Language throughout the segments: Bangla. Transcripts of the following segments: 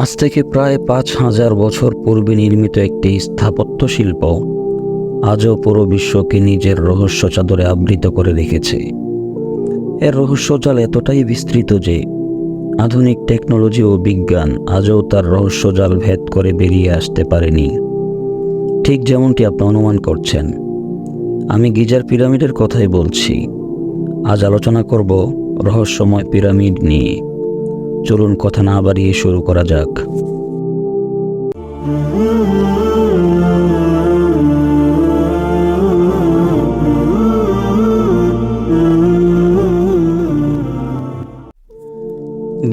আজ থেকে প্রায় ৫,০০০ বছর পূর্বে নির্মিত একটি স্থাপত্য শিল্প আজও পুরো বিশ্বকে নিজের রহস্য চাদরে আবৃত করে রেখেছে। এর রহস্যজাল এতটাই বিস্তৃত যে আধুনিক টেকনোলজি ও বিজ্ঞান আজও তার রহস্যজাল ভেদ করে বেরিয়ে আসতে পারেনি। ঠিক যেমনটি আপনি অনুমান করছেন, আমি গিজার পিরামিডের কথাই বলছি। আজ আলোচনা করব রহস্যময় পিরামিড নিয়ে। চলুন কথা না বাড়িয়ে শুরু করা যাক।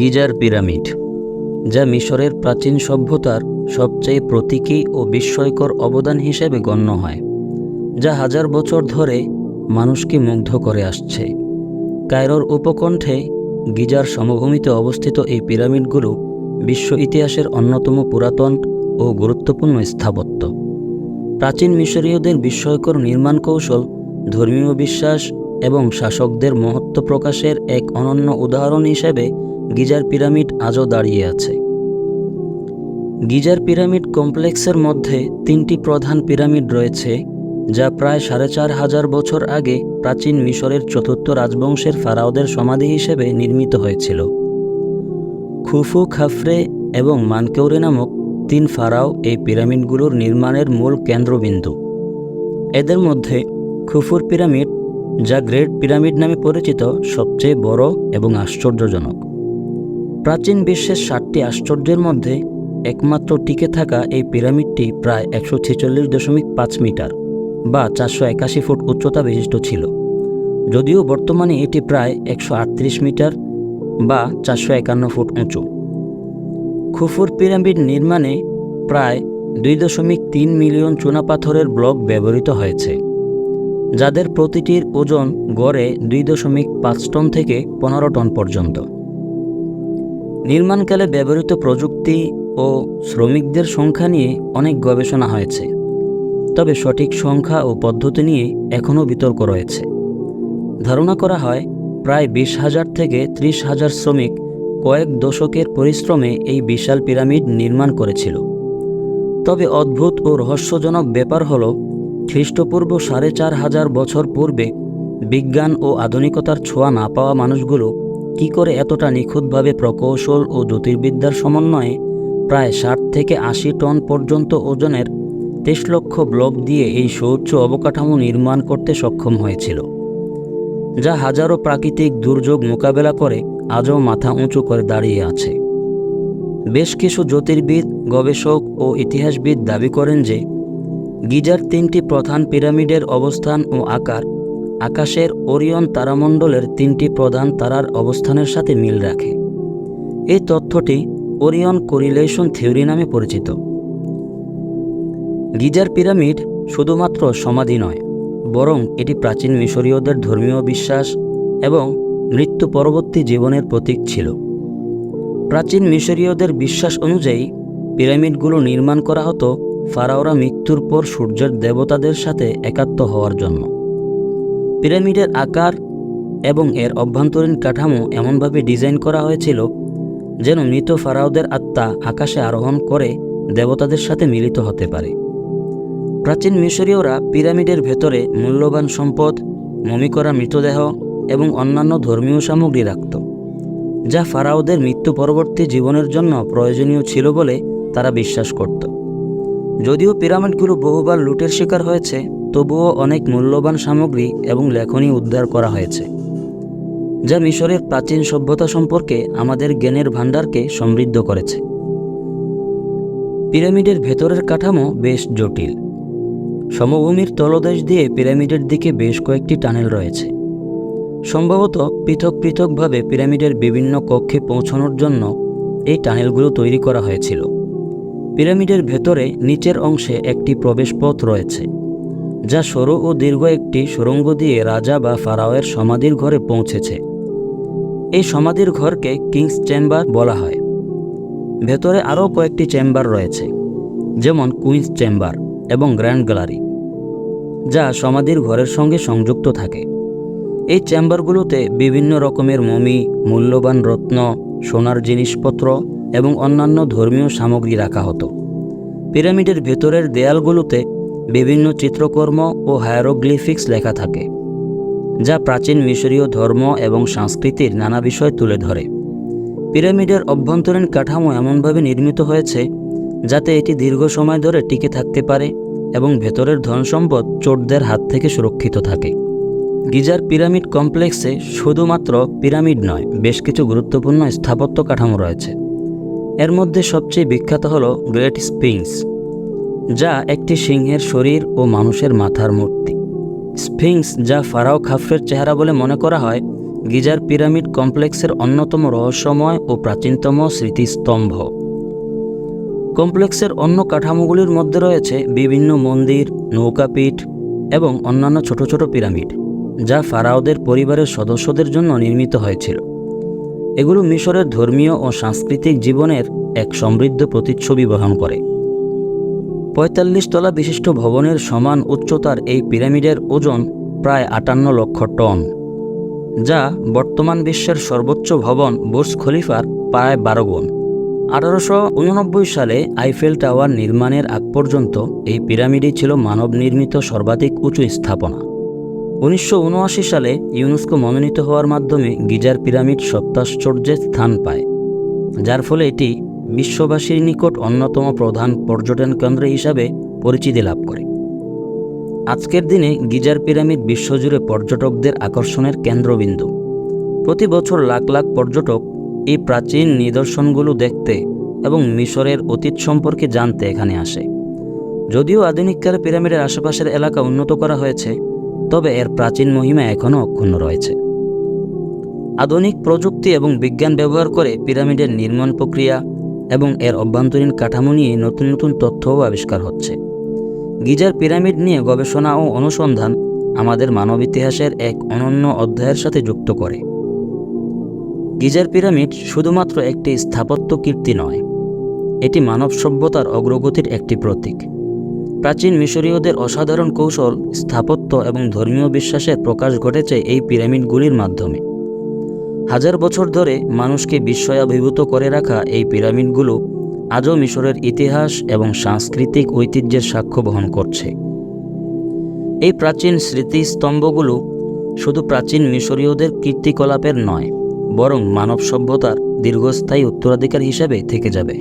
গিজার পিরামিড, যা মিশরের প্রাচীন সভ্যতার সবচেয়ে প্রতীকী ও বিস্ময়কর অবদান হিসেবে গণ্য হয়, যা হাজার বছর ধরে মানুষকে মুগ্ধ করে আসছে। কায়রোর উপকণ্ঠে গিজার সমভূমিতে অবস্থিত এই পিরামিডগুলো বিশ্ব ইতিহাসের অন্যতম পুরাতন ও গুরুত্বপূর্ণ স্থাপত্য। প্রাচীন মিশরীয়দের বিস্ময়কর নির্মাণ কৌশল, ধর্মীয় বিশ্বাস এবং শাসকদের মহত্ব প্রকাশের এক অনন্য উদাহরণ হিসেবে গিজার পিরামিড আজও দাঁড়িয়ে আছে। গিজার পিরামিড কমপ্লেক্সের মধ্যে 3টি প্রধান পিরামিড রয়েছে, যা প্রায় ৪,৫০০ বছর আগে প্রাচীন মিশরের চতুর্থ রাজবংশের ফারাওদের সমাধি হিসেবে নির্মিত হয়েছিল। খুফু, খাফরে এবং মানকেউরে নামক 3 ফারাও এই পিরামিডগুলোর নির্মাণের মূল কেন্দ্রবিন্দু। এদের মধ্যে খুফুর পিরামিড, যা গ্রেট পিরামিড নামে পরিচিত, সবচেয়ে বড় এবং আশ্চর্যজনক। প্রাচীন বিশ্বের 7টি আশ্চর্যের মধ্যে একমাত্র টিকে থাকা এই পিরামিডটি প্রায় 146.5 মিটার বা 481 ফুট উচ্চতা বিশিষ্ট ছিল, যদিও বর্তমানে এটি প্রায় 138 মিটার বা 451 ফুট উঁচু। খুফুর পিরামিড নির্মাণে প্রায় 2.3 মিলিয়ন চুনাপাথরের ব্লক ব্যবহৃত হয়েছে, যাদের প্রতিটির ওজন গড়ে 2.5 টন থেকে 15 টন পর্যন্ত। নির্মাণকালে ব্যবহৃত প্রযুক্তি ও শ্রমিকদের সংখ্যা নিয়ে অনেক গবেষণা হয়েছে, তবে সঠিক সংখ্যা ও পদ্ধতি নিয়ে এখনও বিতর্ক রয়েছে। ধারণা করা হয় প্রায় 20,000 থেকে 30,000 শ্রমিক কয়েক দশকের পরিশ্রমে এই বিশাল পিরামিড নির্মাণ করেছিল। তবে অদ্ভুত ও রহস্যজনক ব্যাপার হল, খ্রিস্টপূর্ব 4,500 বছর পূর্বে বিজ্ঞান ও আধুনিকতার ছোঁয়া না পাওয়া মানুষগুলো কী করে এতটা নিখুঁতভাবে প্রকৌশল ও জ্যোতির্বিদ্যার সমন্বয়ে প্রায় 60 থেকে 80 টন পর্যন্ত ওজনের 23 লক্ষ ব্লক দিয়ে এই সুউচ্চ অবকাঠামো নির্মাণ করতে সক্ষম হয়েছিল, যা হাজারো প্রাকৃতিক দুর্যোগ মোকাবেলা করে আজও মাথা উঁচু করে দাঁড়িয়ে আছে। বেশ কিছু জ্যোতির্বিদ, গবেষক ও ইতিহাসবিদ দাবি করেন যে গিজার 3টি প্রধান পিরামিডের অবস্থান ও আকার আকাশের ওরিয়ন তারামণ্ডলের 3টি প্রধান তারার অবস্থানের সাথে মিল রাখে। এই তথ্যটি ওরিয়ন কোরিলেশন থিওরি নামে পরিচিত। গিজার পিরামিড শুধুমাত্র সমাধি নয়, বরং এটি প্রাচীন মিশরীয়দের ধর্মীয় বিশ্বাস এবং মৃত্যু পরবর্তী জীবনের প্রতীক ছিল। প্রাচীন মিশরীয়দের বিশ্বাস অনুযায়ী পিরামিডগুলো নির্মাণ করা হতো ফারাওরা মৃত্যুর পর সূর্যের দেবতাদের সাথে একাত্ম হওয়ার জন্য। পিরামিডের আকার এবং এর অভ্যন্তরীণ কাঠামো এমনভাবে ডিজাইন করা হয়েছিল যেন মৃত ফারাওদের আত্মা আকাশে আরোহণ করে দেবতাদের সাথে মিলিত হতে পারে। প্রাচীন মিশরীয়রা পিরামিডের ভেতরে মূল্যবান সম্পদ, মমি করা মৃতদেহ এবং অন্যান্য ধর্মীয় সামগ্রী রাখত, যা ফারাওদের মৃত্যু পরবর্তী জীবনের জন্য প্রয়োজনীয় ছিল বলে তারা বিশ্বাস করত। যদিও পিরামিডগুলো বহুবার লুটের শিকার হয়েছে, তবুও অনেক মূল্যবান সামগ্রী এবং লেখনী উদ্ধার করা হয়েছে, যা মিশরের প্রাচীন সভ্যতা সম্পর্কে আমাদের জ্ঞানের ভাণ্ডারকে সমৃদ্ধ করেছে। পিরামিডের ভেতরের কাঠামো বেশ জটিল। সমভূমির তলদেশ দিয়ে পিরামিডের দিকে বেশ কয়েকটি টানেল রয়েছে। সম্ভবত পৃথক পৃথকভাবে পিরামিডের বিভিন্ন কক্ষে পৌঁছানোর জন্য এই টানেলগুলো তৈরি করা হয়েছিল। পিরামিডের ভেতরে নিচের অংশে একটি প্রবেশপথ রয়েছে, যা সরু ও দীর্ঘ একটি সুড়ঙ্গ দিয়ে রাজা বা ফারাওয়ের সমাধির ঘরে পৌঁছেছে। এই সমাধির ঘরকে কিংস চেম্বার বলা হয়। ভেতরে আরও কয়েকটি চেম্বার রয়েছে, যেমন কুইন্স চেম্বার এবং গ্র্যান্ড গ্যালারি, যা সমাধির ঘরের সঙ্গে সংযুক্ত থাকে। এই চেম্বারগুলোতে বিভিন্ন রকমের মমি, মূল্যবান রত্ন, সোনার জিনিসপত্র এবং অন্যান্য ধর্মীয় সামগ্রী রাখা হতো। পিরামিডের ভেতরের দেয়ালগুলোতে বিভিন্ন চিত্রকর্ম ও হায়ারোগ্লিফিক্স লেখা থাকে, যা প্রাচীন মিশরীয় ধর্ম এবং সংস্কৃতির নানা বিষয় তুলে ধরে। পিরামিডের অভ্যন্তরীণ কাঠামো এমনভাবে নির্মিত হয়েছে যাতে এটি দীর্ঘ সময় ধরে টিকে থাকতে পারে এবং ভেতরের ধনসম্পদ চোরদের হাত থেকে সুরক্ষিত থাকে। গিজার পিরামিড কমপ্লেক্সে শুধুমাত্র পিরামিড নয়, বেশ কিছু গুরুত্বপূর্ণ স্থাপত্য কাঠামো রয়েছে। এর মধ্যে সবচেয়ে বিখ্যাত হল গ্রেট স্ফিংক্স, যা একটি সিংহের শরীর ও মানুষের মাথার মূর্তি। স্ফিংক্স, যা ফারাও খাফরের চেহারা বলে মনে করা হয়, গিজার পিরামিড কমপ্লেক্সের অন্যতম রহস্যময় ও প্রাচীনতম স্মৃতিস্তম্ভ। কমপ্লেক্সের অন্য কাঠামোগুলির মধ্যে রয়েছে বিভিন্ন মন্দির, নৌকাপিঠ এবং অন্যান্য ছোট ছোট পিরামিড, যা ফারাওদের পরিবারের সদস্যদের জন্য নির্মিত হয়েছিল। এগুলো মিশরের ধর্মীয় ও সাংস্কৃতিক জীবনের এক সমৃদ্ধ প্রতিচ্ছবি বহন করে। ৪৫ তলা বিশিষ্ট ভবনের সমান উচ্চতার এই পিরামিডের ওজন প্রায় ৫৮ লক্ষ টন, যা বর্তমান বিশ্বের সর্বোচ্চ ভবন বুর্জ খলিফার প্রায় ১২ গুণ। ১৮৮৯ সালে আইফেল টাওয়ার নির্মাণের আগ পর্যন্ত এই পিরামিডই ছিল মানব নির্মিত সর্বাধিক উঁচু স্থাপনা। ১৯৭৯ সালে ইউনেস্কো মনোনীত হওয়ার মাধ্যমে গিজার পিরামিড সপ্তাশ্চর্যের স্থান পায়, যার ফলে এটি বিশ্ববাসীর নিকট অন্যতম প্রধান পর্যটন কেন্দ্র হিসাবে পরিচিতি লাভ করে। আজকের দিনে গিজার পিরামিড বিশ্বজুড়ে পর্যটকদের আকর্ষণের কেন্দ্রবিন্দু। প্রতি বছর লাখ লাখ পর্যটক এই প্রাচীন নিদর্শনগুলো দেখতে এবং মিশরের অতীত সম্পর্কে জানতে এখানে আসে। যদিও আধুনিককালে পিরামিডের আশেপাশের এলাকা উন্নত করা হয়েছে, তবে এর প্রাচীন মহিমা এখনও অক্ষুণ্ণ রয়েছে। আধুনিক প্রযুক্তি এবং বিজ্ঞান ব্যবহার করে পিরামিডের নির্মাণ প্রক্রিয়া এবং এর অভ্যন্তরীণ কাঠামো নিয়ে নতুন নতুন তথ্যও আবিষ্কার হচ্ছে। গিজার পিরামিড নিয়ে গবেষণা ও অনুসন্ধান আমাদের মানব ইতিহাসের এক অনন্য অধ্যায়ের সাথে যুক্ত করে। গিজার পিরামিড শুধুমাত্র একটি স্থাপত্য কীর্তি নয়, এটি মানব সভ্যতার অগ্রগতির একটি প্রতীক। প্রাচীন মিশরীয়দের অসাধারণ কৌশল, স্থাপত্য এবং ধর্মীয় বিশ্বাসের প্রকাশ ঘটেছে এই পিরামিডগুলির মাধ্যমে। হাজার বছর ধরে মানুষকে বিস্ময়াভিভূত করে রাখা এই পিরামিডগুলো আজও মিশরের ইতিহাস এবং সাংস্কৃতিক ঐতিহ্যের সাক্ষ্য বহন করছে। এই প্রাচীন স্মৃতিস্তম্ভগুলো শুধু প্রাচীন মিশরীয়দের কীর্তিকলাপের নয়, বরং মানব সভ্যতার দীর্ঘস্থায়ী উত্তরাধিকার হিসেবে থেকে যাবে।